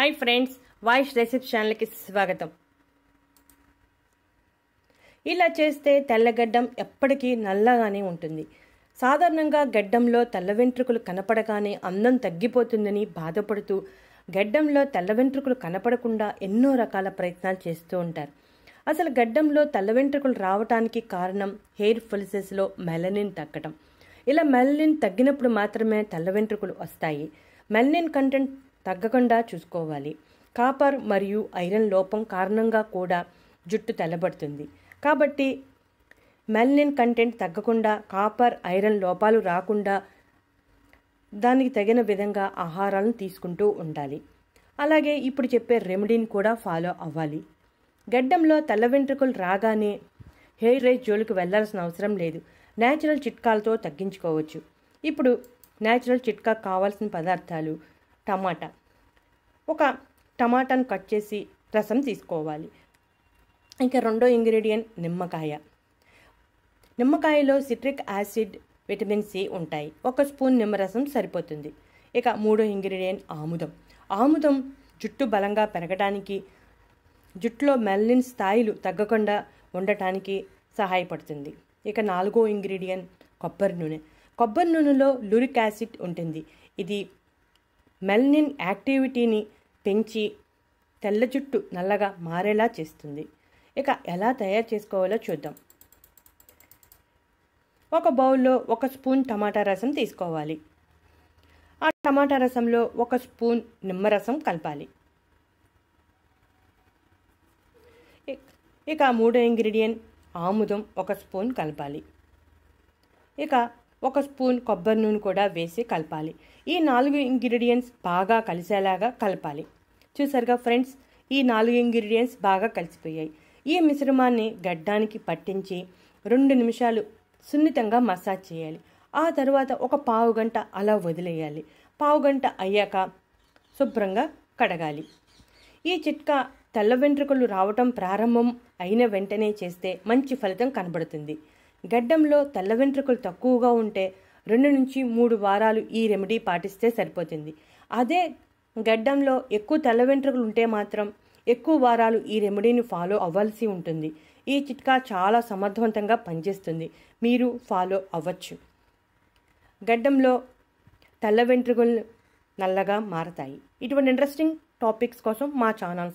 Hi friends, వాయిష్ recipe ఛానల్కి స్వాగతం. ఇలా చేస్తే తెల్లగడ్డం ఎప్పటికీ నల్లగానే ఉంటుంది. సాధారణంగా గడ్డంలో తెల్ల వెంట్రుకలు కనపడగానే అందం తగ్గిపోతుందని బాధపడుతూ గడ్డంలో తెల్ల వెంట్రుకలు కనపడకుండా ఎన్నో రకాల ప్రయత్నాలు చేస్తూ ఉంటారు. అసలు గడ్డంలో తెల్ల వెంట్రుకలు రావడానికి కారణం హెయిర్ ఫాలికల్స్లో మెలనిన్ తగ్గడం. ఇలా మెలనిన్ తగ్గినప్పుడు మాత్రమే తెల్ల వెంట్రుకలు వస్తాయి. మెలనిన్ కంటెంట్ తగ్గకుండా చూసుకోవాలి. కాపర్ మరియు ఐరన్ లోపం కారణంగా కూడా జుట్టు తెల్లబడుతుంది. కాబట్టి మెలనిన్ కంటెంట్ తగ్గకుండా, కాపర్ ఐరన్ లోపాలు రాకుండా దానికి తగిన విధంగా ఆహారాలను తీసుకుంటూ ఉండాలి. అలాగే ఇప్పుడు చెప్పే రెమెడీని కూడా ఫాలో అవ్వాలి. గడ్డంలో తెల్ల వెంట్రుకలు రాగానే హెయిర్ రైజ్ జోలికి వెళ్లాల్సిన అవసరం లేదు. న్యాచురల్ చిట్కాలతో తగ్గించుకోవచ్చు. ఇప్పుడు న్యాచురల్ చిట్కా కావాల్సిన పదార్థాలు: టమాటా. ఒక టమాటాను కట్ చేసి రసం తీసుకోవాలి. ఇంకా రెండో ఇంగ్రీడియంట్ నిమ్మకాయ. నిమ్మకాయలో సిట్రిక్ యాసిడ్, విటమిన్ సి ఉంటాయి. 1 స్పూన్ నిమ్మరసం సరిపోతుంది. ఇక మూడో ఇంగ్రీడియంట్ ఆముదం. ఆముదం జుట్టు బలంగా పెరగడానికి, జుట్టులో మెలనిన్ స్థాయిలు తగ్గకుండా ఉండటానికి సహాయపడుతుంది. ఇక నాలుగో ఇంగ్రీడియంట్ కొబ్బరి నూనె. కొబ్బరి నూనెలో లూరిక్ యాసిడ్ ఉంటుంది. ఇది మెలనిన్ యాక్టివిటీని పెంచి తెల్ల జుట్టు నల్లగా మారేలా చేస్తుంది. ఇక ఎలా తయారు చేసుకోవాలో చూద్దాం. ఒక బౌల్లో 1 స్పూన్ టమాటా రసం తీసుకోవాలి. ఆ టమాటా రసంలో 1 స్పూన్ నిమ్మరసం కలపాలి. ఇక మూడో ఇంగ్రీడియంట్ ఆముదం 1 స్పూన్ కలపాలి. ఇక 1 స్పూన్ కొబ్బరి నూనె కూడా వేసి కలపాలి. ఈ 4 ఇంగ్రీడియంట్స్ బాగా కలిసేలాగా కలపాలి. చూసారుగా ఫ్రెండ్స్, ఈ 4 ఇంగ్రీడియంట్స్ బాగా కలిసిపోయాయి. ఈ మిశ్రమాన్ని గడ్డానికి పట్టించి 2 నిమిషాలు సున్నితంగా మసాజ్ చేయాలి. ఆ తర్వాత ఒక పావు గంట అలా వదిలేయాలి. పావు గంట అయ్యాక శుభ్రంగా కడగాలి. ఈ చిట్కా తెల్ల వెంట్రుకలు రావటం ప్రారంభం అయిన వెంటనే చేస్తే మంచి ఫలితం కనబడుతుంది. గడ్డంలో తెల్ల వెంట్రుకలు తక్కువగా ఉంటే 2 నుంచి 3 వారాలు ఈ రెమెడీ పాటిస్తే సరిపోతుంది. అదే గడ్డంలో ఎక్కువ తెల్ల వెంట్రుకలు ఉంటే మాత్రం ఎక్కువ వారాలు ఈ రెమెడీని ఫాలో అవ్వాల్సి ఉంటుంది. ఈ చిట్కా చాలా సమర్థవంతంగా పనిచేస్తుంది. మీరు ఫాలో అవ్వచ్చు. గడ్డంలో తెల్ల వెంట్రుకలు నల్లగా మారతాయి. ఇటువంటి ఇంట్రెస్టింగ్ టాపిక్స్ కోసం మా ఛానల్